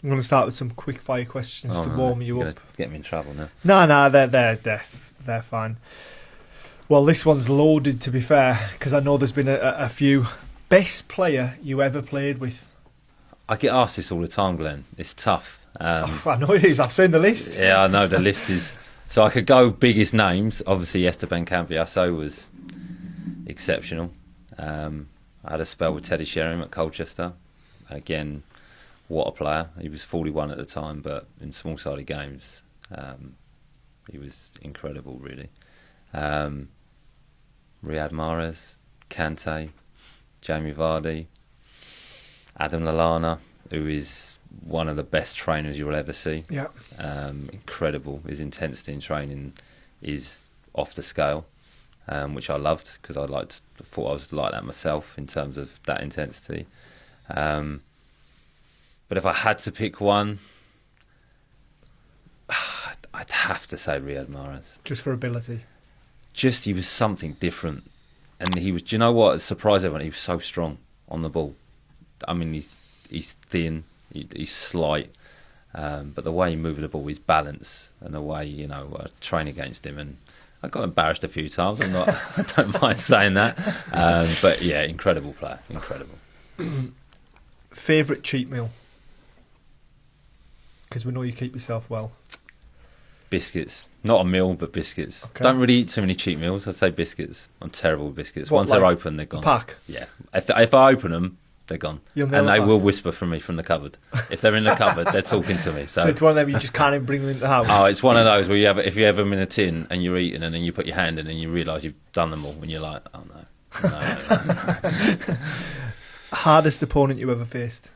I'm going to start with some quick fire questions to warm you up. Get me in trouble now. No, they're fine. Well, this one's loaded, to be fair, because I know there's been a few. Best player you ever played with? I get asked this all the time, Glenn. It's tough. I know it is. I've seen the list. Yeah, I know the list is. So I could go biggest names. Obviously, Esteban Cambiasso was exceptional. I had a spell with Teddy Sheringham at Colchester. Again, what a player. He was 41 at the time, but in small-sided games, he was incredible, really. Riyad Mahrez, Kante, Jamie Vardy, Adam Lallana, who is one of the best trainers you'll ever see. Yeah. Incredible. His intensity in training is off the scale, which I loved because thought I was like that myself in terms of that intensity. But if I had to pick one, I'd have to say Riyad Mahrez. Just for ability? Just, he was something different. And he was, do you know what surprised everyone? He was so strong on the ball. I mean, he's thin, he's slight, but the way he moved the ball, his balance, and the way, I train against him, and I got embarrassed a few times. I don't mind saying that. But yeah, incredible player, incredible. Favourite cheat meal? Because we know you keep yourself well. Biscuits. Not a meal, but biscuits. Okay. Don't really eat too many cheat meals. I'd say biscuits. I'm terrible with biscuits. Once they're open, they're gone. Pack? Yeah. If I open them, they're gone. And they will whisper from me from the cupboard. If they're in the cupboard, they're talking to me. So it's one of them you just can't even bring them into the house? Oh, it's one of those where if you have them in a tin and you're eating and then you put your hand in and you realise you've done them all and you're like, oh no. Hardest opponent you ever faced?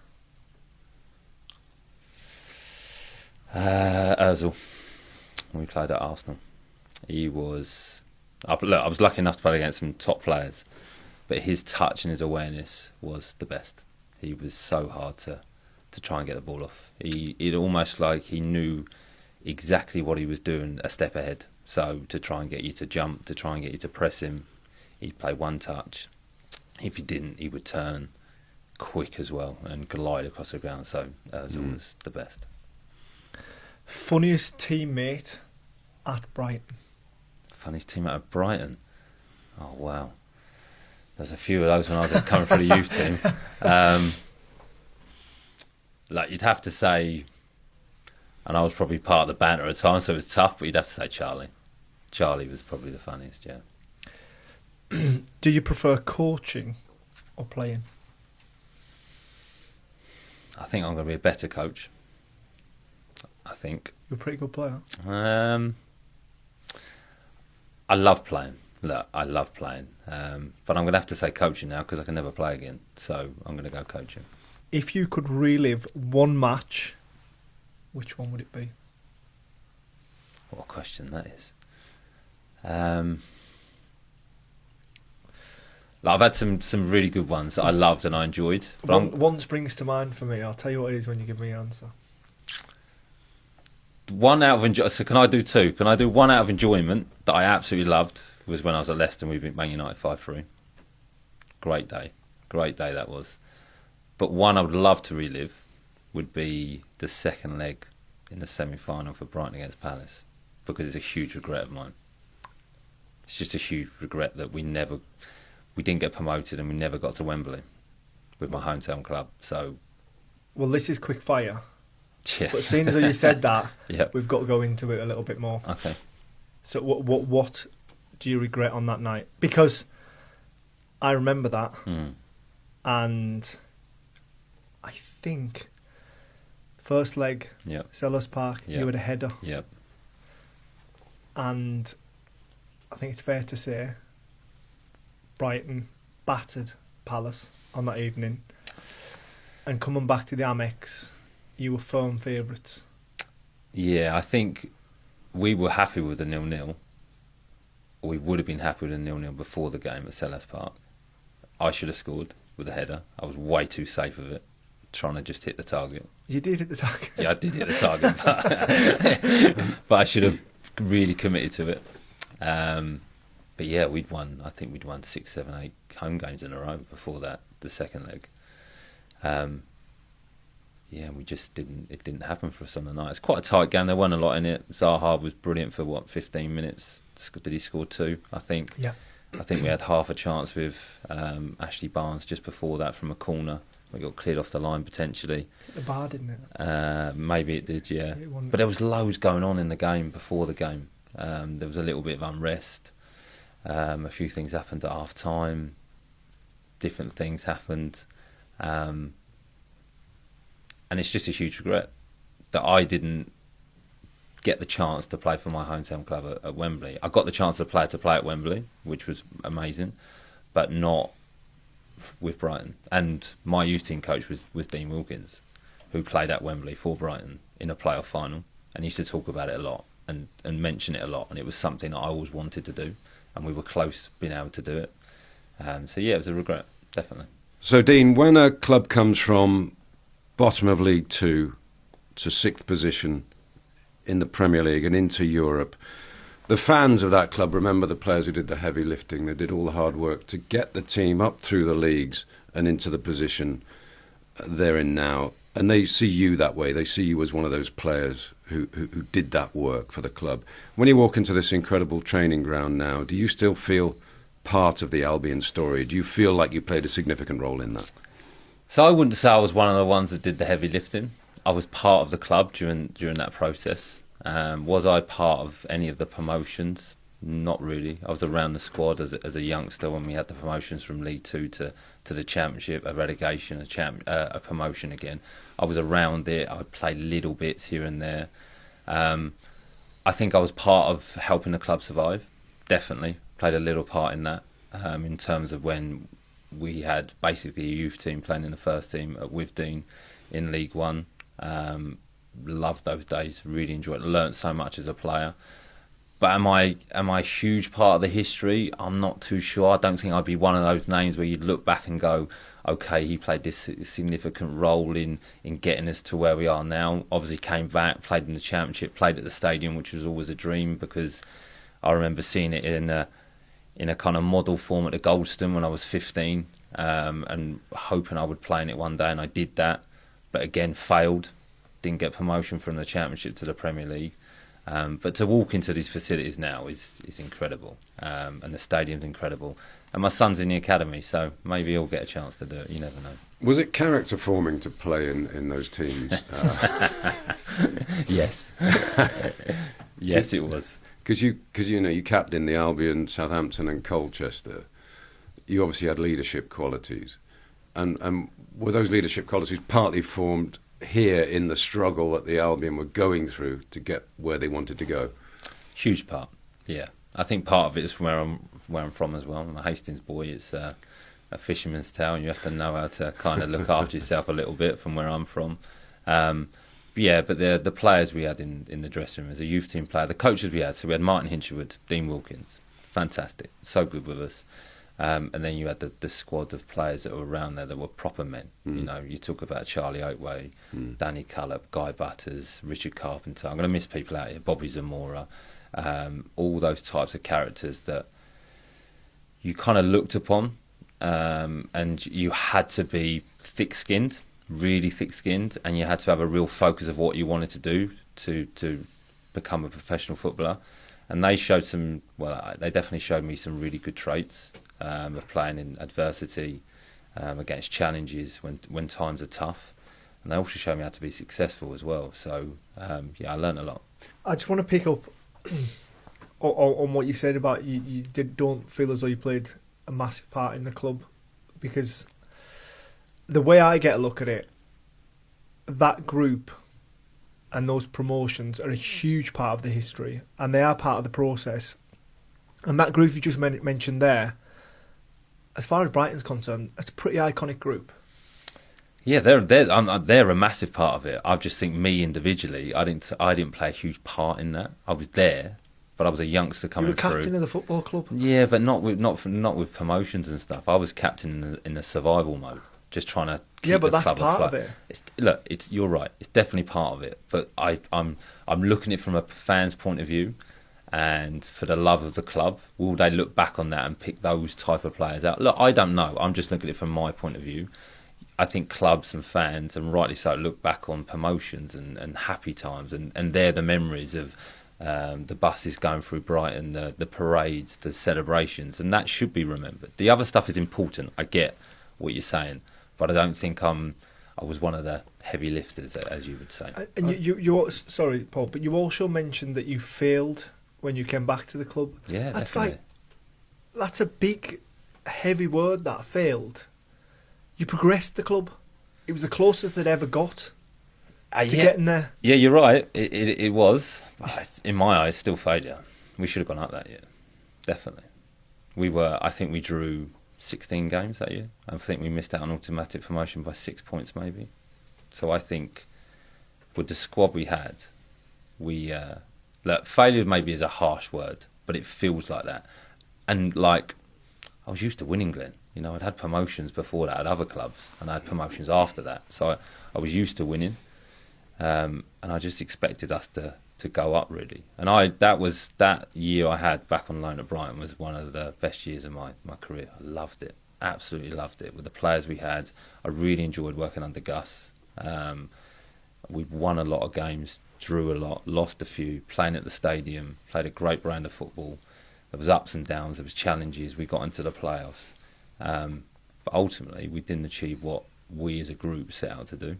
Ozil. We played at Arsenal. He was... I was lucky enough to play against some top players, but his touch and his awareness was the best. He was so hard to try and get the ball off. It almost like he knew exactly what he was doing a step ahead. So to try and get you to jump, to try and get you to press him, he'd play one touch. If he didn't, he would turn quick as well and glide across the ground. So Ozil was the best. Funniest teammate at Brighton? Funniest teammate at Brighton? Oh, wow. There's a few of those when I was coming through the youth team. You'd have to say, and I was probably part of the banter at times, so it was tough, but you'd have to say Charlie. Charlie was probably the funniest, yeah. Do you prefer coaching or playing? I think I'm going to be a better coach. I think. You're a pretty good player. I love playing. Look, I love playing. But I'm going to have to say coaching now because I can never play again. So I'm going to go coaching. If you could relive one match, which one would it be? What a question that is. I've had some really good ones that I loved and I enjoyed. One springs to mind for me. I'll tell you what it is when you give me your answer. One out of enjoyment. So can I do two? Can I do one out of enjoyment that I absolutely loved? Was when I was at Leicester and we beat Man United 5-3. Great day that was. But one I would love to relive would be the second leg in the semi-final for Brighton against Palace, because it's a huge regret of mine. It's just a huge regret that we didn't get promoted and we never got to Wembley with my hometown club. So, well, this is quick fire. Yeah. But seeing as you said that, yep. We've got to go into it a little bit more. Okay. So what do you regret on that night? Because I remember that, and I think first leg, Selhurst Park, you had a header. Yep. And I think it's fair to say Brighton battered Palace on that evening, and coming back to the Amex, you were firm favourites. Yeah, I think we were happy with the 0-0. We would have been happy with the 0-0 before the game at Selhurst Park. I should have scored with a header. I was way too safe of it, trying to just hit the target. You did hit the target? Yeah, I did hit the target, but I should have really committed to it. But yeah, we'd won 6, 7, 8 home games in a row before that, the second leg. yeah, we just didn't. It didn't happen for us on the night. It's quite a tight game. There wasn't a lot in it. Zaha was brilliant for 15 minutes. Did he score 2? I think. Yeah. I think we had half a chance with Ashley Barnes just before that from a corner. We got cleared off the line potentially. The bar, didn't it? Maybe it did, yeah. But there was loads going on in the game before the game. There was a little bit of unrest. A few things happened at half time. Different things happened. And it's just a huge regret that I didn't get the chance to play for my hometown club at Wembley. I got the chance to play at Wembley, which was amazing, but not with Brighton. And my youth team coach was Dean Wilkins, who played at Wembley for Brighton in a playoff final, and he used to talk about it a lot and mention it a lot, and it was something that I always wanted to do, and we were close being able to do it. So yeah, it was a regret, definitely. So Dean, when a club comes from bottom of League 2 to 6th position in the Premier League and into Europe, the fans of that club remember the players who did the heavy lifting. They did all the hard work to get the team up through the leagues and into the position they're in now. And they see you that way. They see you as one of those players who did that work for the club. When you walk into this incredible training ground now, do you still feel part of the Albion story? Do you feel like you played a significant role in that? So I wouldn't say I was one of the ones that did the heavy lifting. I was part of the club during that process. Was I part of any of the promotions? Not really. I was around the squad as a youngster when we had the promotions from League 2 to the Championship, a relegation, a promotion again. I was around it. I played little bits here and there. I think I was part of helping the club survive. Definitely played a little part in that. In terms of when we had basically a youth team playing in the first team with Dean in League 1. Loved those days, really enjoyed it, learnt so much as a player. But am I a huge part of the history? I'm not too sure. I don't think I'd be one of those names where you'd look back and go, okay, he played this significant role in getting us to where we are now. Obviously came back, played in the Championship, played at the stadium, which was always a dream, because I remember seeing it in a kind of model form at the Goldstone when I was 15, and hoping I would play in it one day, and I did that, but again failed. Didn't get promotion from the Championship to the Premier League. But to walk into these facilities now is incredible, and the stadium's incredible. And my son's in the academy, so maybe he'll get a chance to do it. You never know. Was it character forming to play in those teams? Yes. Yes, it was. Because you captained the Albion, Southampton and Colchester. You obviously had leadership qualities. And were those leadership qualities partly formed here in the struggle that the Albion were going through to get where they wanted to go? Huge part, yeah. I think part of it is from where I'm from as well. I'm a Hastings boy. It's a fisherman's town. You have to know how to kind of look after yourself a little bit from where I'm from. Yeah, but the players we had in the dressing room as a youth team player, the coaches we had. So we had Martin Hinchelwood, Dean Wilkins, fantastic, so good with us. And then you had the squad of players that were around there that were proper men. You know, you talk about Charlie Oatway, Danny Cullop, Guy Butters, Richard Carpenter. I'm going to miss people out here. Bobby Zamora, all those types of characters that you kind of looked upon, and you had to be thick-skinned, really thick-skinned, and you had to have a real focus of what you wanted to do to become a professional footballer. And they showed they definitely showed me some really good traits. Of playing in adversity, against challenges when times are tough, and they also showed me how to be successful as well. So yeah, I learned a lot. I just want to pick up on what you said about you don't feel as though you played a massive part in the club, because the way I get a look at it, that group and those promotions are a huge part of the history, and they are part of the process. And that group you just mentioned there, as far as Brighton's concerned, it's a pretty iconic group. Yeah, they're a massive part of it. I just think me individually, I didn't play a huge part in that. I was there, but I was a youngster coming through. You were captain of the football club. Yeah, but not with promotions and stuff. I was captain in the survival mode, just trying to keep the club afloat. Yeah, but that's part of it. You're right. It's definitely part of it. But I'm looking at it from a fan's point of view. And for the love of the club, will they look back on that and pick those type of players out? Look, I don't know. I'm just looking at it from my point of view. I think clubs and fans, and rightly so, look back on promotions and happy times, and they're the memories of the buses going through Brighton, the parades, the celebrations, and that should be remembered. The other stuff is important. I get what you're saying, but I don't think I was one of the heavy lifters, as you would say. And you sorry, Paul, but you also mentioned that you failed when you came back to the club. Yeah, that's definitely. That's a big, heavy word. That failed. You progressed the club. It was the closest they'd ever got to getting there. Yeah, you're right. It was. But in my eyes, still failure. We should have gone up that year. Definitely. I think we drew 16 games that year. I think we missed out on automatic promotion by 6 points maybe. So I think with the squad we had, failure maybe is a harsh word, but it feels like that. And like, I was used to winning, Glenn. You know, I'd had promotions before that at other clubs, and I had promotions after that. So I was used to winning, and I just expected us to go up, really. And that year I had back on loan at Brighton was one of the best years of my career. I loved it, absolutely loved it. With the players we had, I really enjoyed working under Gus. We won a lot of games, drew a lot, lost a few, playing at the stadium, played a great brand of football. There was ups and downs, there was challenges, we got into the playoffs. But ultimately, we didn't achieve what we as a group set out to do.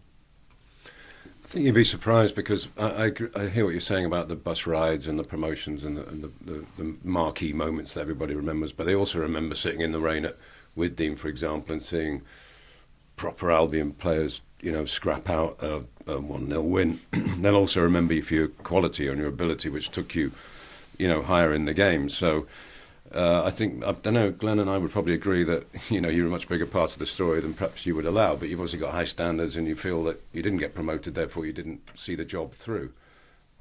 I think you'd be surprised because I hear what you're saying about the bus rides and the promotions and the marquee moments that everybody remembers, but they also remember sitting in the rain at Widdean, for example, and seeing proper Albion players, scrap out a 1-0 win. They'll also remember you for your quality and your ability, which took you, higher in the game. So I don't know, Glenn and I would probably agree that, you're a much bigger part of the story than perhaps you would allow, but you've obviously got high standards and you feel that you didn't get promoted, therefore you didn't see the job through.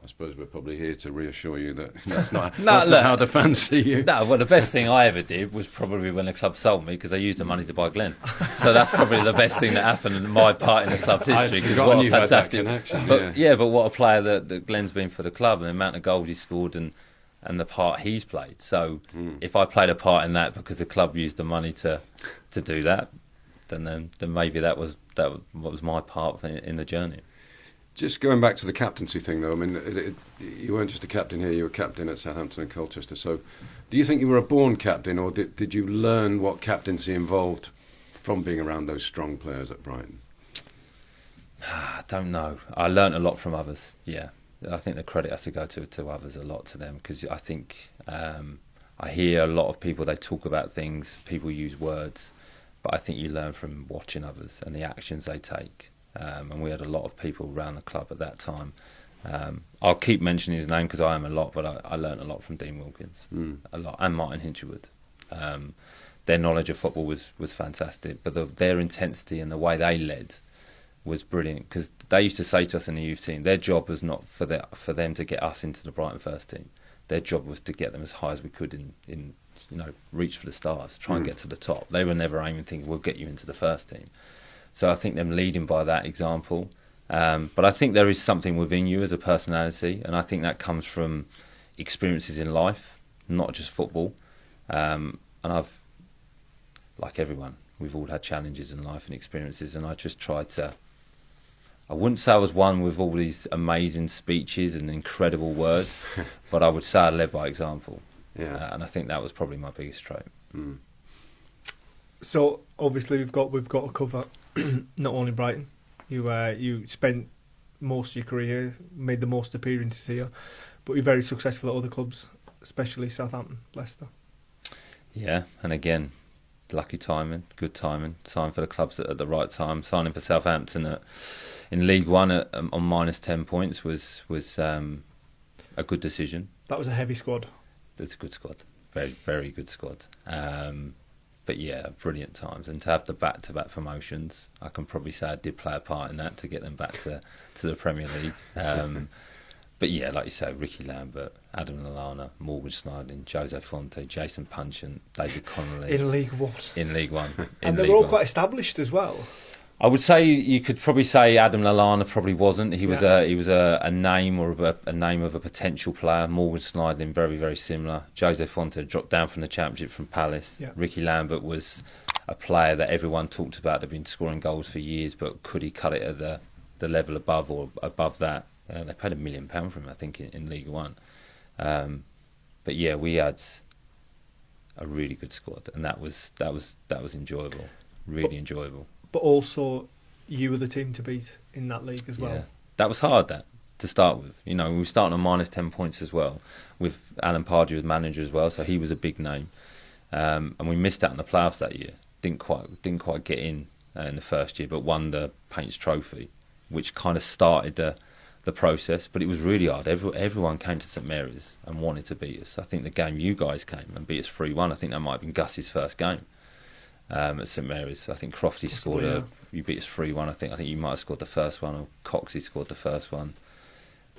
I suppose we're probably here to reassure you that that's not not how the fans see you. No, well, the best thing I ever did was probably when the club sold me, because they used the money to buy Glenn. So that's probably the best thing that happened in my part in the club's history. I'd forgotten you had that fantastic connection. but what a player that Glenn's been for the club, and the amount of goals he scored and the part he's played. So if I played a part in that because the club used the money to do that, then maybe that was my part in the journey. Just going back to the captaincy thing, though, I mean, you weren't just a captain here, you were captain at Southampton and Colchester. So do you think you were a born captain, or did you learn what captaincy involved from being around those strong players at Brighton? I don't know. I learnt a lot from others, yeah. I think the credit has to go to others, a lot to them, because I think I hear a lot of people, they talk about things, people use words, but I think you learn from watching others and the actions they take. And we had a lot of people around the club at that time. I'll keep mentioning his name because I am a lot, but I learnt a lot from Dean Wilkins, a lot, and Martin Hinchelwood. Their knowledge of football was fantastic, but their intensity and the way they led was brilliant, because they used to say to us in the youth team, their job was not for them to get us into the Brighton first team. Their job was to get them as high as we could in reach for the stars, try and get to the top. They were never aiming thinking we'll get you into the first team. So I think them leading by that example. But I think there is something within you as a personality, and I think that comes from experiences in life, not just football. And I've, like everyone, we've all had challenges in life and experiences, and I just tried to, I wouldn't say I was one with all these amazing speeches and incredible words, but I would say I led by example. Yeah. And I think that was probably my biggest trait. So obviously we've got to cover not only Brighton. You spent most of your career, made the most appearances here, but you're very successful at other clubs, especially Southampton, Leicester. Yeah, and again, lucky timing, good timing. Signed for the clubs at the right time. Signing for Southampton in League One on minus 10 points was a good decision. That was a heavy squad. It's a good squad, very very good squad. But yeah, brilliant times, and to have the back-to-back promotions, I can probably say I did play a part in that to get them back to the Premier League. But yeah, like you say, Ricky Lambert, Adam Lallana, Morgan Schneidling, Jose Fonte, Jason Punchant, David Connolly. In League One. In League One. And they were all quite established as well. I would say you could probably say Adam Lallana probably wasn't. He was a name, or a name of a potential player. Morgan Schneidling, very very similar. Jose Fonte dropped down from the Championship from Palace. Yeah. Ricky Lambert was a player that everyone talked about, had been scoring goals for years, but could he cut it at the level above or above that? They paid £1 million for him, I think, in League One. But yeah, we had a really good squad, and that was enjoyable, really enjoyable. But also, you were the team to beat in that league as well. Yeah. That was hard, that, to start with. You know, we were starting on minus 10 points as well, with Alan Pardew as manager as well, so he was a big name. And we missed out in the playoffs that year. Didn't quite get in the first year, but won the Paints Trophy, which kind of started the process. But it was really hard. Everyone came to St Mary's and wanted to beat us. I think the game you guys came and beat us 3-1, I think that might have been Gus's first game at St Mary's. I think Crofty scored you beat us 3-1. I think you might have scored the first one, or Coxey scored the first one.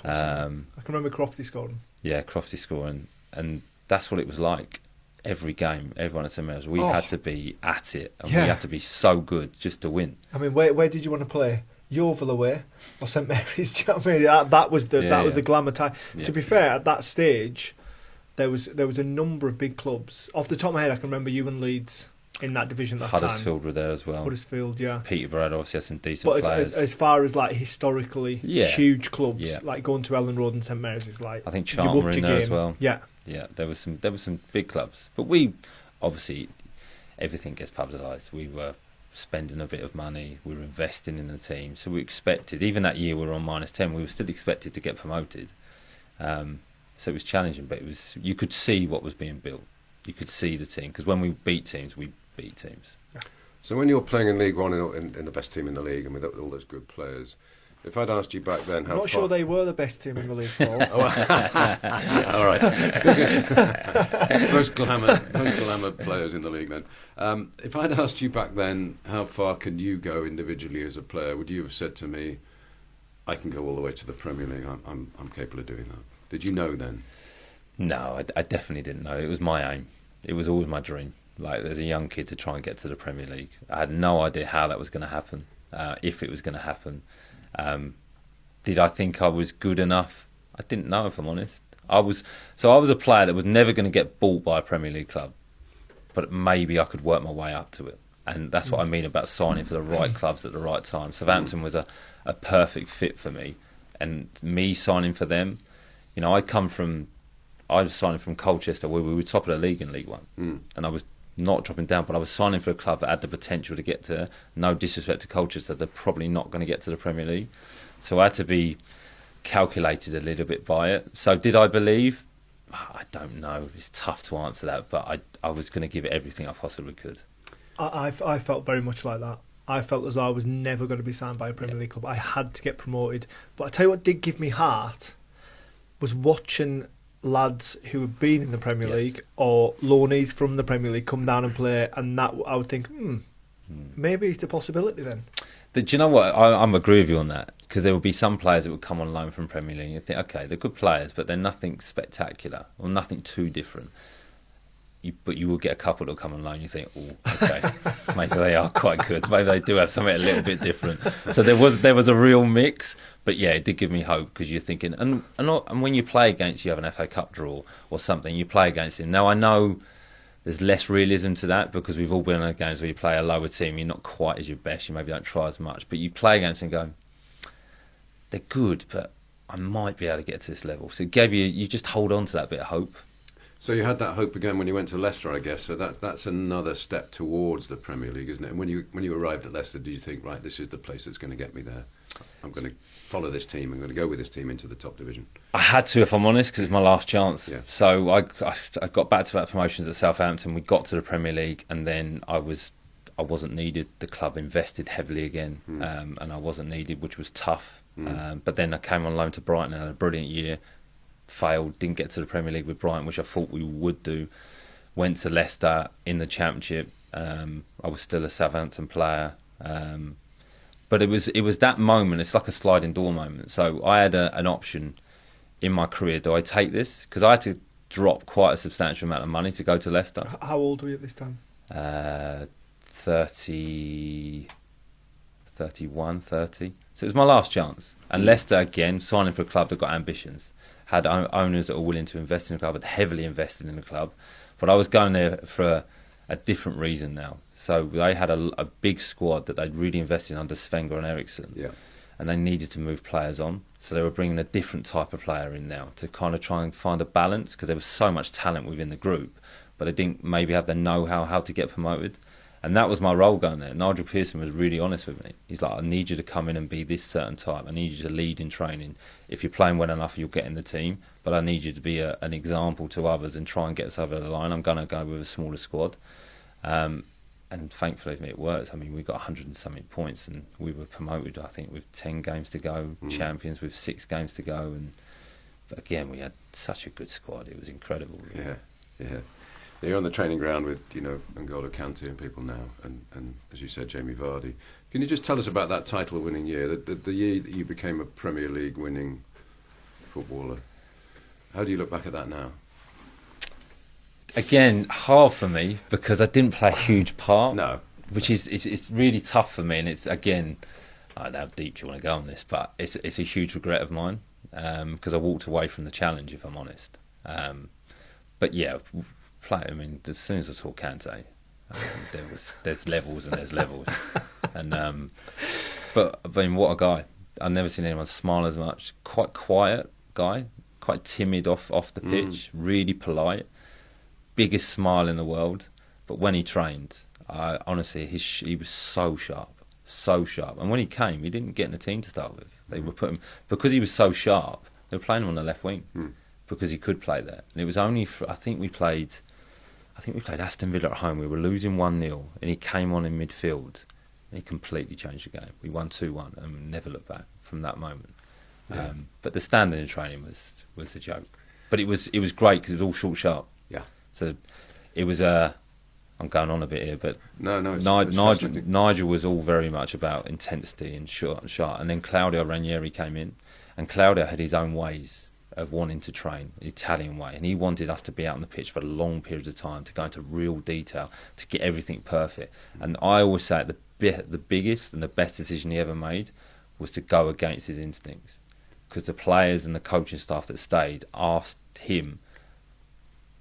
I can remember Crofty scoring. Yeah, Crofty scoring, and that's what it was like. Every game, everyone at St Mary's, we had to be at it, and we had to be so good just to win. I mean, where did you want to play? Yeovil away or St Mary's? Do you know what I mean? That was the glamour time. Yeah. To be fair, at that stage, there was a number of big clubs. Off the top of my head, I can remember you and Leeds in that division at that time. Huddersfield were there as well. Huddersfield, yeah. Peterborough had obviously had some decent players. As far as like historically huge clubs, like going to Ellen Road and St Mary's is like, I think Charlton were in there as well. Yeah. Yeah, there was some big clubs. But we, obviously, everything gets publicised. We were spending a bit of money, we were investing in the team. So we expected, even that year we were on minus 10, we were still expected to get promoted. So it was challenging, but you could see what was being built. You could see the team, because when we beat teams, we beat teams. Yeah. So when you're playing in League One in the best team in the league and with all those good players, if I'd asked you back then how I'm not sure they were the best team in the league, Paul. All right. most glamour players in the league then. If I'd asked you back then, how far can you go individually as a player, would you have said to me, I can go all the way to the Premier League, I'm capable of doing that? Did you know then? No, I definitely didn't know. It was my aim. It was always my dream. Like, as a young kid, to try and get to the Premier League. I had no idea how that was going to happen, if it was going to happen. Did I think I was good enough? I didn't know, if I'm honest. I was a player that was never going to get bought by a Premier League club, but maybe I could work my way up to it. And that's what I mean about signing for the right clubs at the right time. Southampton was a perfect fit for me, and me signing for them, you know, I was signing from Colchester, where we were top of the league in League One, and I was not dropping down, but I was signing for a club that had the potential to get to, no disrespect to Colchester, they're probably not going to get to the Premier League. So I had to be calculated a little bit by it. So did I believe? I don't know. It's tough to answer that, but I was going to give it everything I possibly could. I felt very much like that. I felt as though I was never going to be signed by a Premier League club. I had to get promoted. But I tell you what did give me heart was watching lads who have been in the Premier League or loanees from the Premier League come down and play, and that I would think, maybe it's a possibility then. Do you know what? I'm agree with you on that, because there will be some players that would come on loan from Premier League and you think, okay, they're good players, but they're nothing spectacular or nothing too different. But you will get a couple that will come on loan and you think, oh, okay, maybe they are quite good. Maybe they do have something a little bit different. So there was a real mix, but yeah, it did give me hope, because you're thinking, and when you play against, you have an FA Cup draw or something, you play against him. Now I know there's less realism to that, because we've all been on games where you play a lower team, you're not quite as your best, you maybe don't try as much, but you play against them and go, they're good, but I might be able to get to this level. So it gave you just hold on to that bit of hope. So you had that hope again when you went to Leicester, I guess. So that's another step towards the Premier League, isn't it? And when you arrived at Leicester, did you think, right, this is the place that's going to get me there? I'm going to follow this team. I'm going to go with this team into the top division. I had to, if I'm honest, because it's my last chance. Yeah. So I got back-to-back promotions at Southampton. We got to the Premier League, and then I wasn't needed. The club invested heavily again, and I wasn't needed, which was tough. But then I came on loan to Brighton and had a brilliant year. Failed, didn't get to the Premier League with Brighton, which I thought we would do. Went to Leicester in the Championship. I was still a Southampton player, but it was that moment. It's like a sliding door moment. So I had an option in my career. Do I take this? Because I had to drop quite a substantial amount of money to go to Leicester. How old were you at this time? 30, 31, 30. So it was my last chance. And Leicester, again, signing for a club that got ambitions. Had owners that were willing to invest in the club, had heavily invested in the club. But I was going there for a different reason now. So they had a big squad that they'd really invested in under Svenga and Eriksson. Yeah. And they needed to move players on. So they were bringing a different type of player in now to kind of try and find a balance, because there was so much talent within the group, but they didn't maybe have the know-how how to get promoted. And that was my role going there. Nigel Pearson was really honest with me. He's like, I need you to come in and be this certain type. I need you to lead in training. If you're playing well enough, you'll get in the team. But I need you to be an example to others and try and get us over the line. I'm going to go with a smaller squad. And thankfully it worked. I mean, we got 100 and something points, and we were promoted, I think, with 10 games to go, champions with 6 games to go. And again, we had such a good squad. It was incredible. Really. Yeah. You're on the training ground with, N'Golo Kante and people now, and as you said, Jamie Vardy. Can you just tell us about that title-winning year, the year that you became a Premier League winning footballer? How do you look back at that now? Again, hard for me because I didn't play a huge part. No. Which is it's really tough for me, and it's, again, I don't know how deep you want to go on this, but it's a huge regret of mine, because I walked away from the challenge, if I'm honest. But yeah, I mean, as soon as I saw Kante, there's levels and there's levels, and but I mean, what a guy! I've never seen anyone smile as much. Quite quiet guy, quite timid off the pitch, really polite, biggest smile in the world. But when he trained, honestly, he was so sharp. And when he came, he didn't get in the team to start with. They were putting him, because he was so sharp. They were playing him on the left wing because he could play there. And it was only I think we played Aston Villa at home. We were losing 1-0, and he came on in midfield. And he completely changed the game. We won 2-1, and never looked back from that moment. Yeah. But the standard in training was a joke. But it was great because it was all short, sharp. Yeah. So it was I'm going on a bit here, but no, Nigel was all very much about intensity and short and sharp. And then Claudio Ranieri came in, and Claudio had his own ways of wanting to train, the Italian way, and he wanted us to be out on the pitch for long periods of time, to go into real detail, to get everything perfect. And I always say the biggest and the best decision he ever made was to go against his instincts, because the players and the coaching staff that stayed asked him,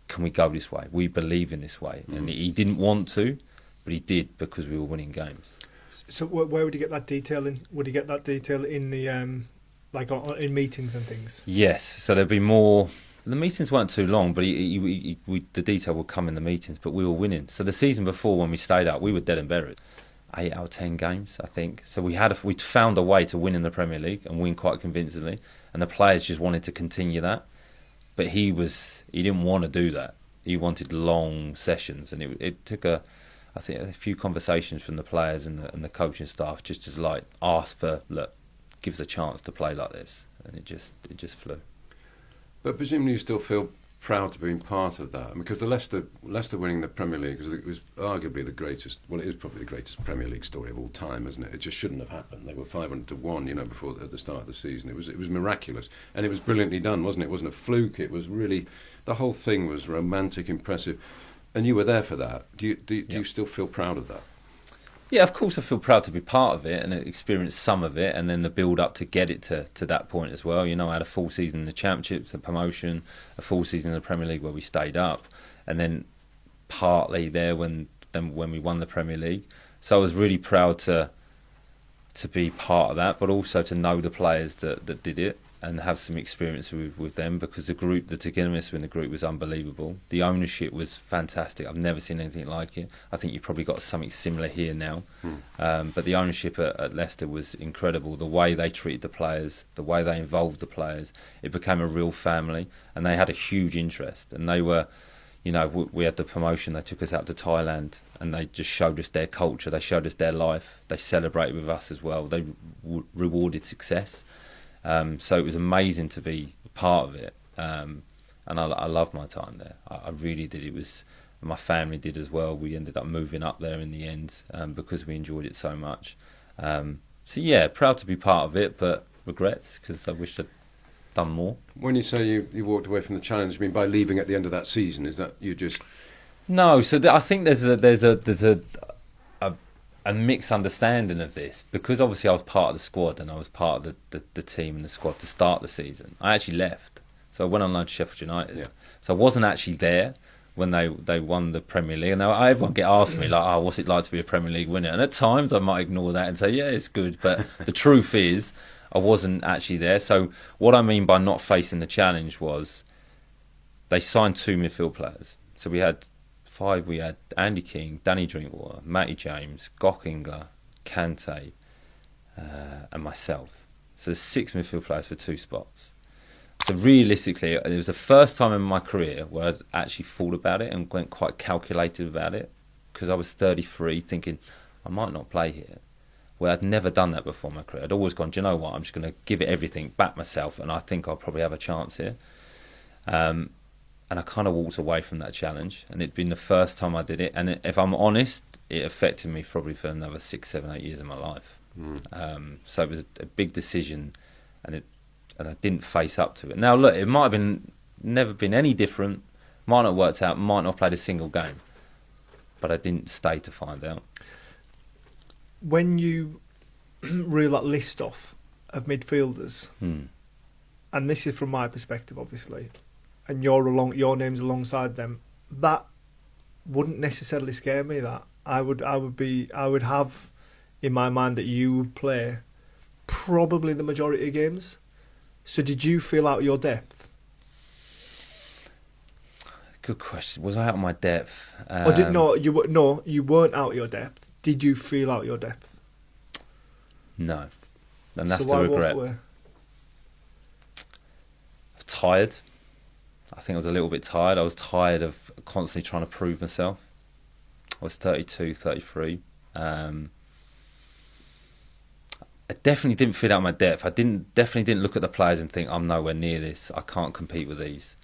can we go this way? We believe in this way. And he didn't want to, but he did, because we were winning games. So where would he get that detail in? Would he get that detail in the in meetings and things? Yes. So there'd be more. The meetings weren't too long, but the detail would come in the meetings. But we were winning. So the season before, when we stayed up, we were dead and buried. 8 out of 10 games, I think. So we'd found a way to win in the Premier League and win quite convincingly, and the players just wanted to continue that. But he didn't want to do that. He wanted long sessions, and it took a few conversations from the players and the coaching staff just to ask for, look, give us a chance to play like this, and it just flew. But presumably you still feel proud to be part of that, because the Leicester winning the Premier League was arguably the greatest. Well, it is probably the greatest Premier League story of all time, isn't it? It just shouldn't have happened. They were 500-1, before at the start of the season. It was miraculous, and it was brilliantly done, wasn't it? It wasn't a fluke. It was really, the whole thing was romantic, impressive, and you were there for that. Do you still feel proud of that? Yeah, of course I feel proud to be part of it and experience some of it, and then the build-up to get it to that point as well. I had a full season in the Championship, a promotion, a full season in the Premier League where we stayed up, and then partly there when we won the Premier League. So I was really proud to be part of that, but also to know the players that did it and have some experience with them, because the togetherness in the group was unbelievable. The ownership was fantastic. I've never seen anything like it. I think you've probably got something similar here now. But the ownership at Leicester was incredible. The way they treated the players, the way they involved the players, it became a real family, and they had a huge interest. And they were, we had the promotion. They took us out to Thailand, and they just showed us their culture. They showed us their life. They celebrated with us as well. They rewarded success. So it was amazing to be part of it, and I loved my time there. I really did. My family did as well. We ended up moving up there in the end because we enjoyed it so much. So yeah, proud to be part of it, but regrets because I wish I'd done more. When you say you walked away from the challenge, I mean by leaving at the end of that season, is that you just? No, so I think there's a mixed understanding of this, because obviously I was part of the squad and I was part of the team and the squad to start the season. I actually left, so I went on loan to Sheffield United. Yeah. So I wasn't actually there, when they won the Premier League. And everyone get asked me, like, what's it like to be a Premier League winner? And at times I might ignore that and say, yeah, it's good. But the truth is, I wasn't actually there. So what I mean by not facing the challenge was they signed 2 midfield players. So we had 5. We had Andy King, Danny Drinkwater, Matty James, Gokingler, Kante, and myself. So there's 6 midfield players for 2 spots. So realistically, it was the first time in my career where I'd actually thought about it and went quite calculated about it, because I was 33 thinking, I might not play here. Where I'd never done that before in my career. I'd always gone, do you know what, I'm just going to give it everything, back myself, and I think I'll probably have a chance here. And I kind of walked away from that challenge, and it'd been the first time I did it. And if I'm honest, it affected me probably for another 6, 7, 8 years of my life. So it was a big decision, and I didn't face up to it. Now, look, it might have never been any different, might not have worked out, might not have played a single game, but I didn't stay to find out. When you reel that list off of midfielders, and this is from my perspective, obviously, and your name's alongside them, that wouldn't necessarily scare me. That I would have in my mind that you would play probably the majority of games. So did you feel out of your depth? Good question. Was I out of my depth? You weren't out of your depth. Did you feel out of your depth? No, and that's so why the regret. walk away? Tired. I think I was a little bit tired. I was tired of constantly trying to prove myself. I was 32, 33. I definitely didn't feel out my depth. I definitely didn't look at the players and think, I'm nowhere near this. I can't compete with these.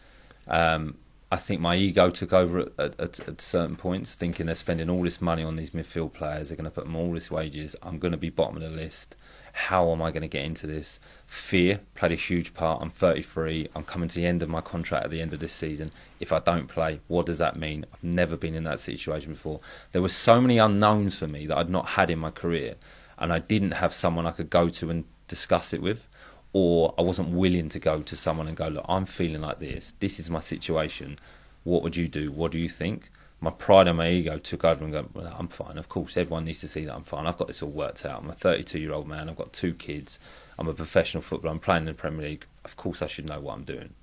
I think my ego took over at certain points, thinking they're spending all this money on these midfield players. They're going to put them all this wages. I'm going to be bottom of the list. How am I going to get into this? Fear played a huge part. I'm 33. I'm coming to the end of my contract at the end of this season. If I don't play, what does that mean? I've never been in that situation before. There were so many unknowns for me that I'd not had in my career, and I didn't have someone I could go to and discuss it with, or I wasn't willing to go to someone and go, look, I'm feeling like this. This is my situation. What would you do? What do you think? My pride and my ego took over and go, well, I'm fine. Of course, everyone needs to see that I'm fine. I've got this all worked out. I'm a 32-year-old man. I've got 2 kids. I'm a professional footballer. I'm playing in the Premier League. Of course, I should know what I'm doing.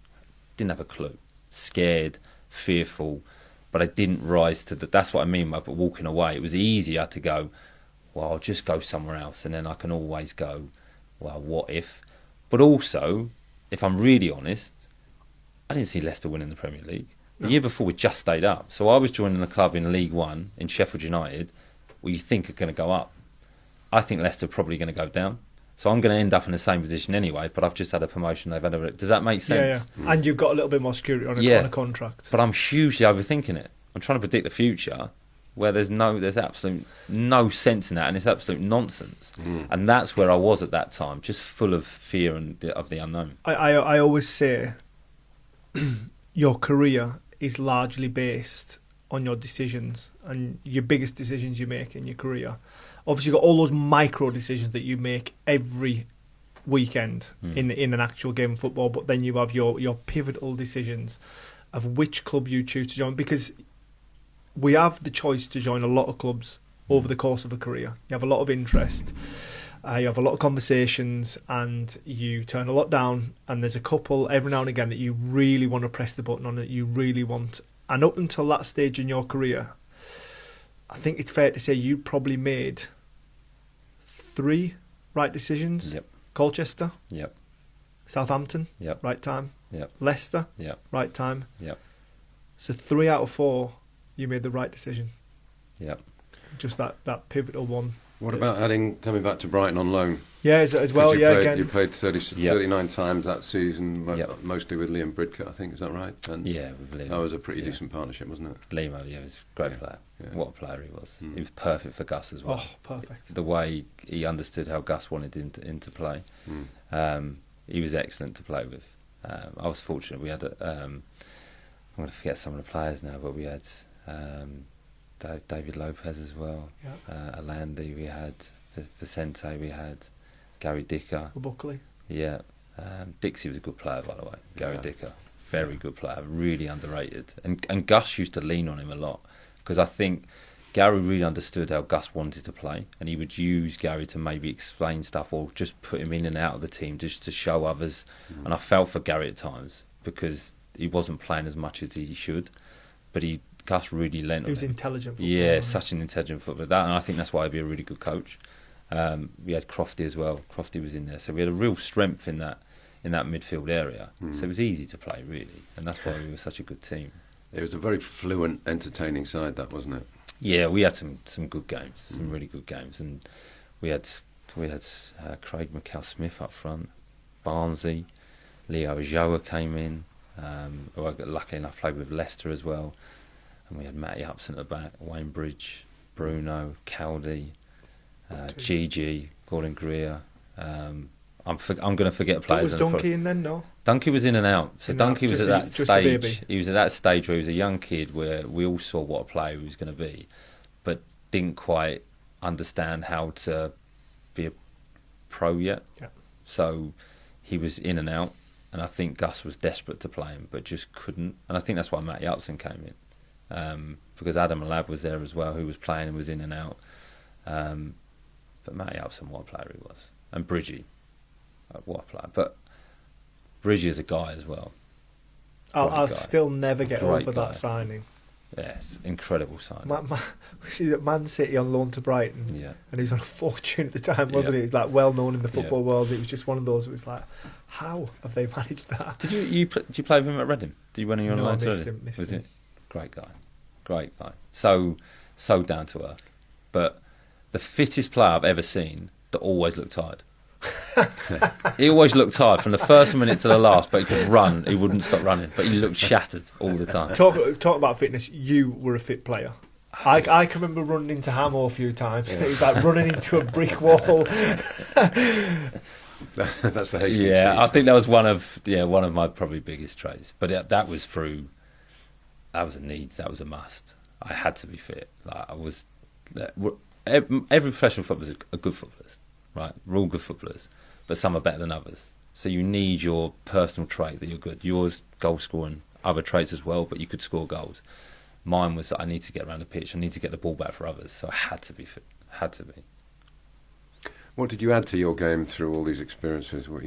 Didn't have a clue. Scared, fearful, but I didn't rise to that. That's what I mean by walking away. It was easier to go, well, I'll just go somewhere else, and then I can always go, well, what if? But also, if I'm really honest, I didn't see Leicester winning the Premier League. The year before, we just stayed up. So I was joining the club in League One in Sheffield United, where you think are going to go up. I think Leicester are probably going to go down. So I'm going to end up in the same position anyway, but I've just had a promotion. They've had a... Does that make sense? Yeah. And you've got a little bit more security on a contract. But I'm hugely overthinking it. I'm trying to predict the future, where there's absolute no sense in that, and it's absolute nonsense. And that's where I was at that time, just full of fear and of the unknown. I always say your career is largely based on your decisions and your biggest decisions you make in your career. Obviously, you've got all those micro decisions that you make every weekend in an actual game of football, but then you have your pivotal decisions of which club you choose to join, because we have the choice to join a lot of clubs over the course of a career. You have a lot of interest, you have a lot of conversations, and you turn a lot down, and there's a couple every now and again that you really want to press the button on, that you really want. And up until that stage in your career, I think it's fair to say you probably made 3 right decisions. Yep. Colchester. Yep. Southampton. Yep. Right time. Yep. Leicester. Yep. Right time. Yep. So 3 out of 4, you made the right decision. Yep. Just that pivotal one. What about coming back to Brighton on loan? Yeah, as well. You played 39 times that season, mostly with Liam Bridcut, I think. Is that right? And with Liam. That was a pretty decent partnership, wasn't it? Liam, he was a great player. Yeah. What a player he was. He was perfect for Gus as well. Oh, perfect. The way he understood how Gus wanted him to play. He was excellent to play with. I was fortunate. We had, I'm going to forget some of the players now, but we had David Lopez as well. Yeah. Alandi, we had Vicente, we had Gary Dicker. Buckley. Yeah. Dixie was a good player, by the way. Gary Dicker. very good player, really underrated. And Gus used to lean on him a lot, because I think Gary really understood how Gus wanted to play, and he would use Gary to maybe explain stuff or just put him in and out of the team just to show others. And I felt for Gary at times because he wasn't playing as much as he should, but Gus really lent on him. He was intelligent footballer. Yeah, such an intelligent footballer. And I think that's why he'd be a really good coach. We had Crofty as well. Crofty was in there, so we had a real strength in that midfield area. So it was easy to play, really, and that's why we were such a good team. It was a very fluent, entertaining side, that, wasn't it? Yeah, we had some good games, some really good games, and we had Craig McCall-Smith up front, Barnsley, Leo Joa came in, who I got lucky enough played with Leicester as well, and we had Matty Upson at the back, Wayne Bridge, Bruno, Caldy, Gigi, Gordon Greer. I'm going to forget players. Was Donkey in then? No. Donkey was in and out. So Donkey was at that stage. He was at that stage where he was a young kid, where we all saw what a player he was going to be, but didn't quite understand how to be a pro yet. Yeah. So he was in and out, and I think Gus was desperate to play him, but just couldn't. And I think that's why Matty Upson came in, because Adam Alab was there as well, who was playing and was in and out. But Matty Upson, what a player he was, and Bridgie. What a player. But Bridgie is a guy as well. I'll still never get over guy. that signing. Yes, incredible signing. We see that Man City on loan to Brighton, and he was on a fortune at the time, wasn't he? He was like well known in the football world. It was just one of those. It was like, how have they managed that? Did you play with him at Reading? Did you win on loan to Reading? Missed him. Great guy. So down to earth. But the fittest player I've ever seen that always looked tired. He always looked tired from the first minute to the last, but he could run. He wouldn't stop running, but he looked shattered all the time. Talk about fitness. You were a fit player. I can remember running into Hamo a few times. It was like running into a brick wall. That's the Hastings. Yeah, I think that was one of my probably biggest traits. But that was a need. That was a must. I had to be fit. Every professional footballer are good footballers. Right, we're all good footballers, but some are better than others. So you need your personal trait that you're good. Yours, goal scoring, other traits as well, but you could score goals. Mine was that I need to get around the pitch. I need to get the ball back for others. So I had to be fit. Had to be. What did you add to your game through all these experiences? What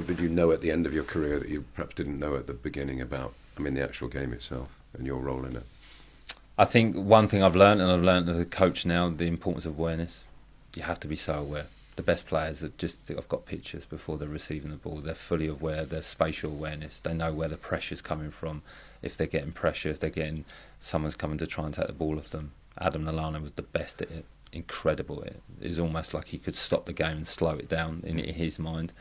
did you know at the end of your career that you perhaps didn't know at the beginning about, the actual game itself and your role in it? I think one thing I've learned as a coach now, the importance of awareness. You have to be so aware. The best players are I've got pictures before they're receiving the ball. They're fully aware. Their spatial awareness. They know where the pressure's coming from. If they're getting pressure, if they're getting someone's coming to try and take the ball off them. Adam Lallana was the best at it. Incredible at it. It was almost like he could stop the game and slow it down in his mind.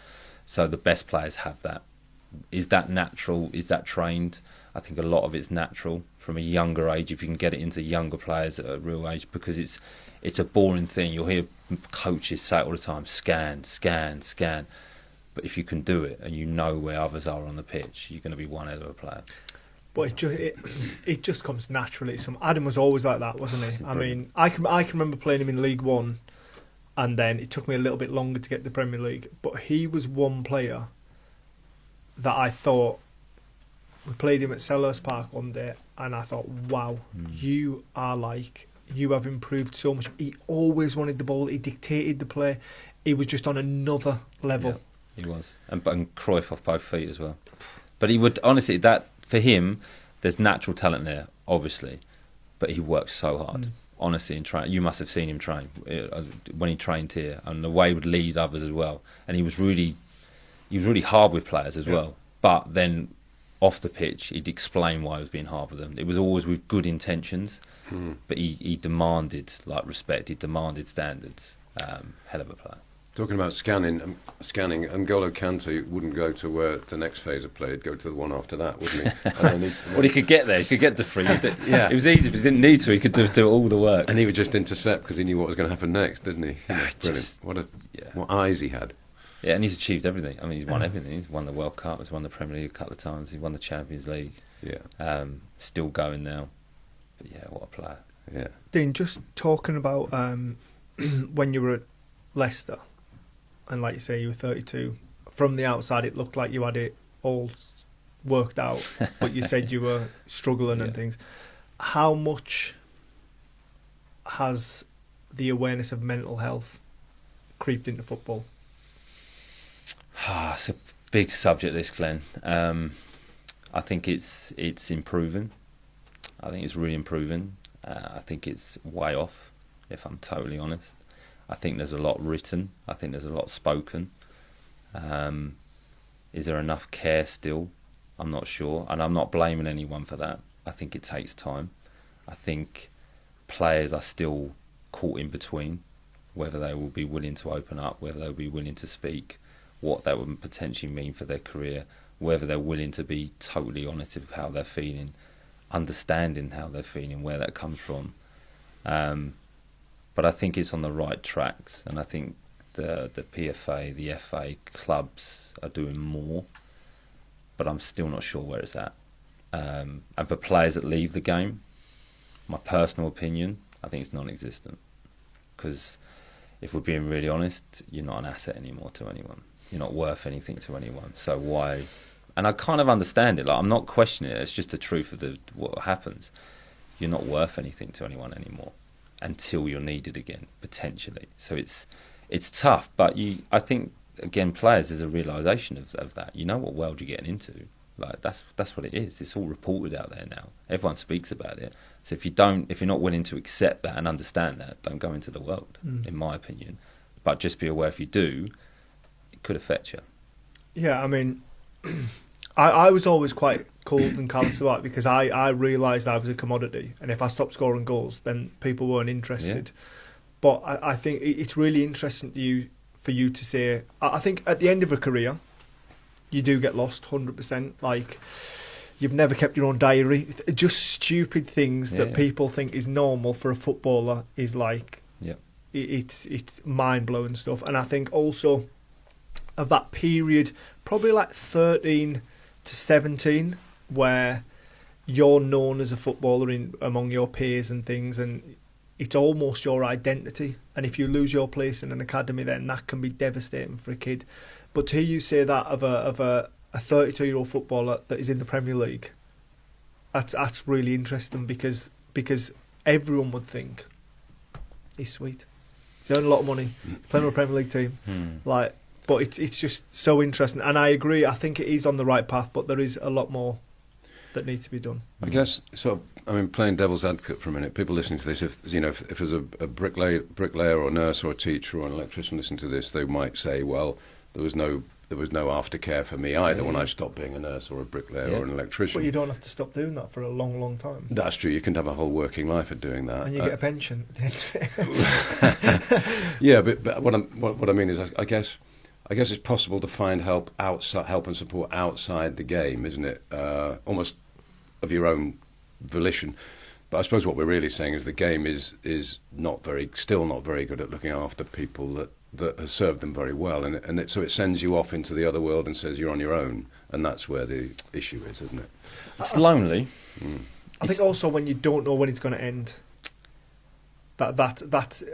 So the best players have that. Is that natural? Is that trained? I think a lot of it's natural from a younger age. If you can get it into younger players at a real age, because it's a boring thing. You'll hear coaches say it all the time: scan, scan, scan. But if you can do it and you know where others are on the pitch, you're going to be one hell of a player. But it just comes naturally. Adam was always like that, wasn't he? I can remember playing him in League One, and then it took me a little bit longer to get to the Premier League. But he was one player that I thought, we played him at Selhurst Park one day, and I thought, wow, you have improved so much. He always wanted the ball. He dictated the play. He was just on another level. Yeah, he was. And Cruyff off both feet as well. But he would, honestly, that for him, there's natural talent there, obviously. But he works so hard. Honestly, in train, you must have seen him train when he trained here, and the way he would lead others as well. And he was really hard with players as well. But then off the pitch, he'd explain why he was being hard with them. It was always with good intentions, but he demanded respect. He demanded standards. Hell of a player. Talking about scanning, N'Golo Kante wouldn't go to where the next phase of play. He'd go to the one after that, wouldn't he? Well, he could get there. He could get to free. It was easy, but he didn't need to. He could just do all the work. And he would just intercept because he knew what was going to happen next, didn't he? Brilliant. What eyes he had. Yeah, and he's achieved everything. He's won everything. He's won the World Cup. He's won the Premier League a couple of times. He won the Champions League. Yeah. Still going now. But yeah, what a player. Yeah. Dean, just talking about when you were at Leicester, and like you say, you were 32. From the outside, it looked like you had it all worked out, but you said you were struggling and things. How much has the awareness of mental health creeped into football? It's a big subject, this, Glenn. I think it's improving. I think it's really improving. I think it's way off, if I'm totally honest. I think there's a lot written. I think there's a lot spoken. Is there enough care still? I'm not sure, and I'm not blaming anyone for that. I think it takes time. I think players are still caught in between, whether they will be willing to open up, whether they'll be willing to speak, what that would potentially mean for their career, whether they're willing to be totally honest with how they're feeling, understanding how they're feeling, where that comes from. But I think it's on the right tracks, and I think the PFA, the FA, clubs are doing more, but I'm still not sure where it's at. And for players that leave the game, my personal opinion, I think it's non-existent. Because if we're being really honest, you're not an asset anymore to anyone. You're not worth anything to anyone. So why? And I kind of understand it. Like, I'm not questioning it. It's just the truth of what happens. You're not worth anything to anyone anymore until you're needed again, potentially. So it's tough. But I think, again, players, there's a realisation of that. You know what world you're getting into. Like, that's what it is. It's all reported out there now. Everyone speaks about it. So if you're not willing to accept that and understand that, don't go into the world, in my opinion. But just be aware, if you do, it could affect you. Yeah, I mean, I was always quite cold and callous about it, because I realised I was a commodity, and if I stopped scoring goals, then people weren't interested. Yeah. But I think it's really interesting for you to say, I think at the end of a career, you do get lost 100%. Like, you've never kept your own diary. Just stupid things that people think is normal for a footballer is like, it's mind-blowing stuff. And I think also of that period, probably like 13 to 17, where you're known as a footballer among your peers and things, and it's almost your identity. And if you lose your place in an academy, then that can be devastating for a kid. But to hear you say that of a 32-year-old footballer that is in the Premier League, that's really interesting, because everyone would think he's sweet. He's earning a lot of money. He's playing with a Premier League team. But it's just so interesting. And I agree. I think it is on the right path, but there is a lot more that needs to be done. I guess, playing devil's advocate for a minute, people listening to this, if there's a bricklayer or a nurse or a teacher or an electrician listening to this, they might say, well, there was no aftercare for me either when I stopped being a nurse or a bricklayer or an electrician. But you don't have to stop doing that for a long, long time. That's true. You can have a whole working life of doing that, and you get a pension at the end of it. Yeah, but what I mean is, I guess it's possible to find help and support outside the game, isn't it? Almost of your own volition. But I suppose what we're really saying is the game is still not very good at looking after people that have served them very well, so it sends you off into the other world and says you're on your own, and that's where the issue is, isn't it? It's lonely. I think also when you don't know when it's going to end, that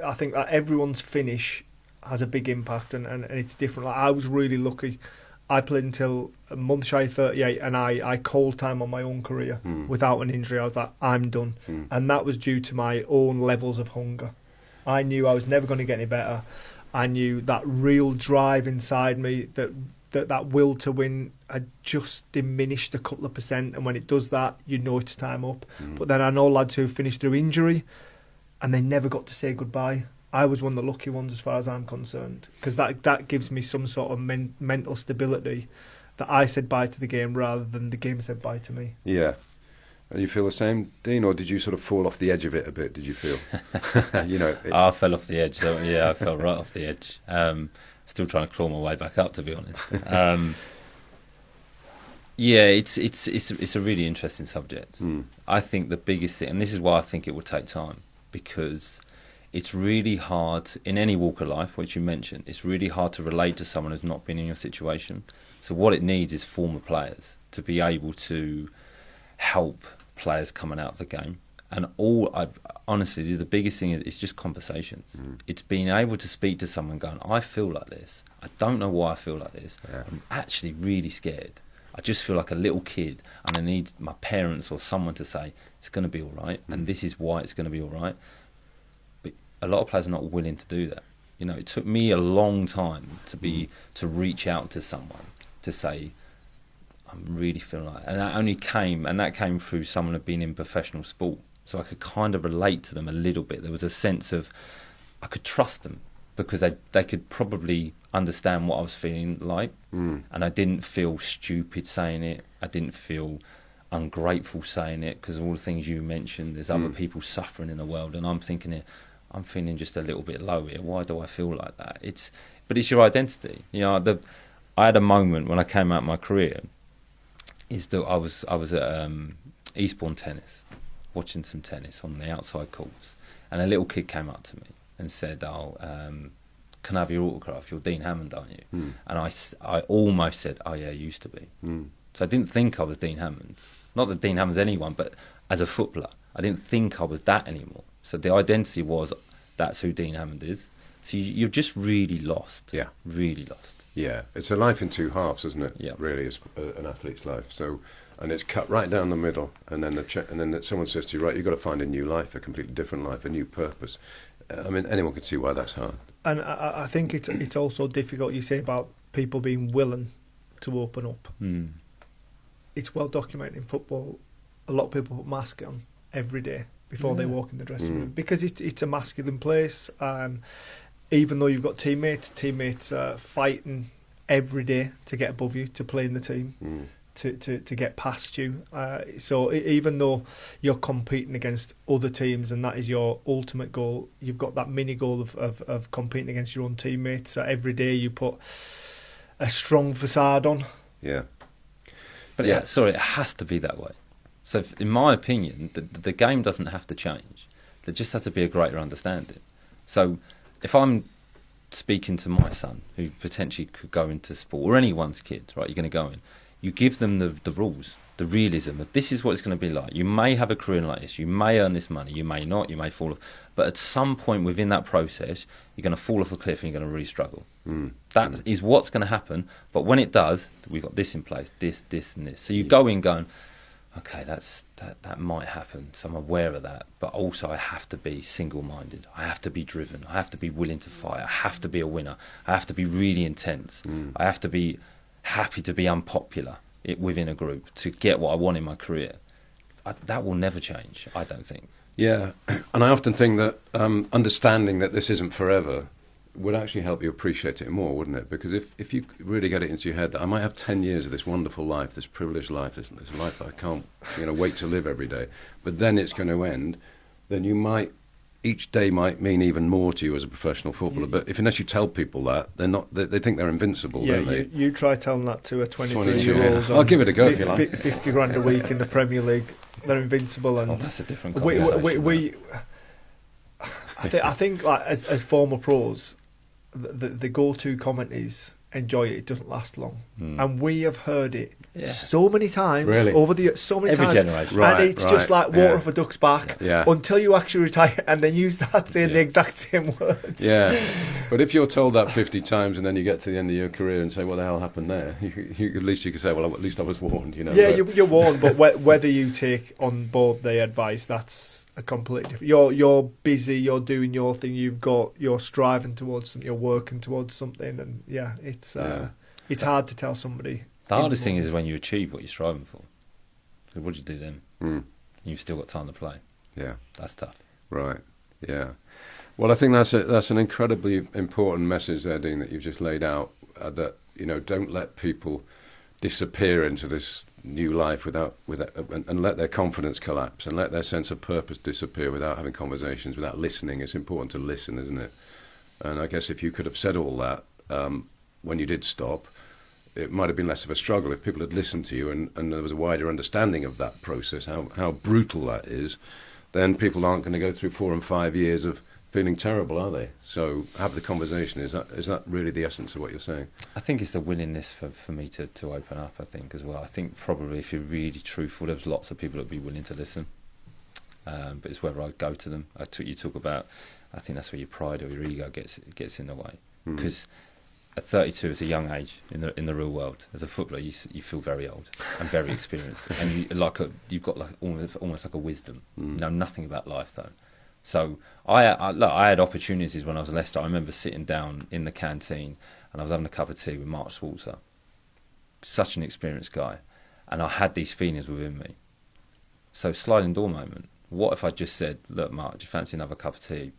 I think that everyone's finish has a big impact, and it's different. Like, I was really lucky. I played until a month shy of 38, and I called time on my own career without an injury. I was like, I'm done. And that was due to my own levels of hunger. I knew I was never going to get any better. I knew that real drive inside me, that will to win, had just diminished a couple of percent. And when it does that, you know it's time up. But then I know lads who finished through injury, and they never got to say goodbye. I was one of the lucky ones as far as I'm concerned, because that gives me some sort of mental stability that I said bye to the game rather than the game said bye to me. Yeah. And you feel the same, Dean, or did you sort of fall off the edge of it a bit, did you feel? I fell off the edge. So, I fell right off the edge. Still trying to claw my way back up, to be honest. It's a really interesting subject. I think the biggest thing, and this is why I think it will take time, because it's really hard in any walk of life, which you mentioned. It's really hard to relate to someone who's not been in your situation. So what it needs is former players to be able to help players coming out of the game. And honestly, the biggest thing is just conversations. It's being able to speak to someone going, I feel like this. I don't know why I feel like this. I'm actually really scared. I just feel like a little kid, and I need my parents or someone to say it's going to be all right, and this is why it's going to be all right. But a lot of players are not willing to do that. You know, it took me a long time to reach out to someone to say, I'm really feeling like, and that came through someone who'd been in professional sport, so I could kind of relate to them a little bit. There was a sense of I could trust them because they could probably understand what I was feeling like, and I didn't feel stupid saying it. I didn't feel ungrateful saying it, because all the things you mentioned, there's other people suffering in the world, and I'm thinking, I'm feeling just a little bit low here. Why do I feel like that? But it's your identity. You know, I had a moment when I came out of my career. Is that I was at Eastbourne Tennis, watching some tennis on the outside courts, and a little kid came up to me and said, can I have your autograph? You're Dean Hammond, aren't you? And I almost said, oh yeah, I used to be. So I didn't think I was Dean Hammond. Not that Dean Hammond's anyone, but as a footballer, I didn't think I was that anymore. So the identity was, that's who Dean Hammond is. So you're just really lost. Yeah. Really lost. Yeah, it's a life in two halves, isn't it? Yeah. Really, it's an athlete's life. So, and it's cut right down the middle, and then someone says to you, right, you've got to find a new life, a completely different life, a new purpose. I mean, anyone can see why that's hard. And I think it's also difficult. You say about people being willing to open up. It's well documented in football. A lot of people put masks on every day before they walk in the dressing room, because it's a masculine place. Even though you've got teammates fighting every day to get above you, to play in the team, to get past you. So even though you're competing against other teams and that is your ultimate goal, you've got that mini goal of competing against your own teammates. So every day you put a strong facade on. Yeah. But it has to be that way. So in my opinion, the game doesn't have to change. There just has to be a greater understanding. So if I'm speaking to my son, who potentially could go into sport, or anyone's kid, right, you're going to go in, you give them the rules, the realism of this is what it's going to be like. You may have a career like this, you may earn this money, you may not, you may fall off. But at some point within that process, you're going to fall off a cliff and you're going to really struggle. That is what's going to happen. But when it does, we've got this in place, this, and this. So you go in going, okay, that might happen, so I'm aware of that, but also I have to be single-minded. I have to be driven. I have to be willing to fight. I have to be a winner. I have to be really intense. I have to be happy to be unpopular within a group to get what I want in my career. That will never change, I don't think. Yeah, and I often think that understanding that this isn't forever would actually help you appreciate it more, wouldn't it? Because if you really get it into your head that I might have 10 years of this wonderful life, this privileged life, this life that I can't wait to live every day, but then it's going to end, then each day might mean even more to you as a professional footballer. But unless you tell people that, they think they're invincible, don't they? You try telling that to a 23-year-old. I'll give it a go if you like. 50 grand a week in the Premier League, they're invincible. And that's a different conversation. I think like as former pros, the go-to comment is, enjoy it doesn't last long. And we have heard it so many times over the years, so many Every times, generation. and it's just like water off a duck's back until you actually retire, and then you start saying the exact same words. But if you're told that 50 times and then you get to the end of your career and say, what the hell happened there, at least you could say, well, at least I was warned, you're warned, but whether you take on board the advice, that's a completely different. You're busy, you're doing your thing, you're striving towards something, you're working towards something, and it's hard to tell somebody. The hardest thing is when you achieve what you're striving for. So what do you do then? You've still got time to play. Yeah, that's tough. Right. Yeah. Well, I think that's an incredibly important message there, Dean, that you've just laid out. That don't let people disappear into this new life without and let their confidence collapse and let their sense of purpose disappear without having conversations, without listening. It's important to listen, isn't it? And I guess if you could have said all that when you did stop, it might have been less of a struggle if people had listened to you and there was a wider understanding of that process, how brutal that is. Then people aren't going to go through 4 and 5 years of feeling terrible, are they? So have the conversation. Is that really the essence of what you're saying? I think it's the willingness for me to open up, I think, as well. I think probably if you're really truthful, there's lots of people that would be willing to listen. But it's whether I go to them. You talk about, I think that's where your pride or your ego gets in the way. Because at 32, it's a young age in the real world. As a footballer, you feel very old and very experienced, and you've got like almost like a wisdom. You know nothing about life though. So I had opportunities when I was at Leicester. I remember sitting down in the canteen and I was having a cup of tea with Mark Swalter, such an experienced guy, and I had these feelings within me. So sliding door moment. What if I just said, "Look, Mark, do you fancy another cup of tea?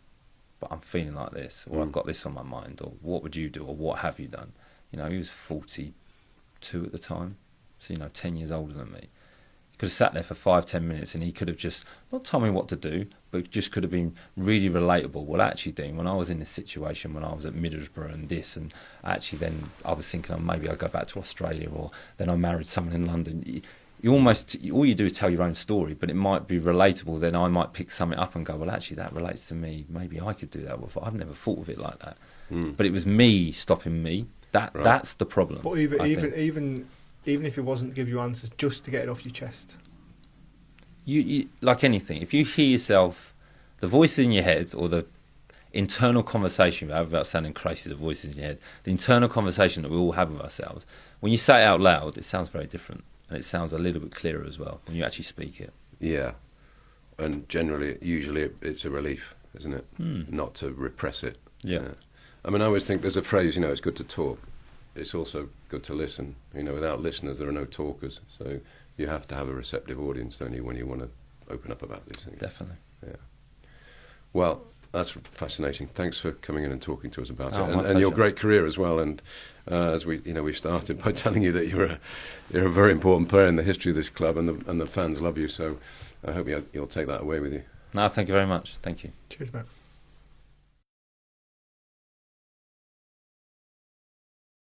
But I'm feeling like this, or I've got this on my mind, or what would you do, or what have you done?" You know, he was 42 at the time, so 10 years older than me. He could have sat there for 5-10 minutes, and he could have just not told me what to do, but just could have been really relatable. Well, actually, Dean, when I was in this situation, when I was at Middlesbrough and this, and actually then I was thinking, oh, maybe I'll go back to Australia, or then I married someone in London. You almost, all you do is tell your own story, but it might be relatable. Then I might pick something up and go, well, actually, that relates to me. Maybe I could do that. Well, I've never thought of it like that. But it was me stopping me. That's the problem. But even if it wasn't to give you answers, just to get it off your chest. You like anything. If you hear yourself, the voices in your head, or the internal conversation, without sounding crazy, the voices in your head, the internal conversation that we all have with ourselves, when you say it out loud, it sounds very different. And it sounds a little bit clearer as well when you actually speak it. Yeah. And usually it's a relief, isn't it? Not to repress it. Yeah. I mean, I always think there's a phrase, it's good to talk. It's also good to listen. Without listeners, there are no talkers. So you have to have a receptive audience, don't you, when you want to open up about these things. Definitely. Yeah. Well, that's fascinating. Thanks for coming in and talking to us about it, my and your pleasure. great career as well. And as we started by telling you that you're a very important player in the history of this club, and the fans love you. So I hope you'll take that away with you. No, thank you very much. Thank you. Cheers, mate.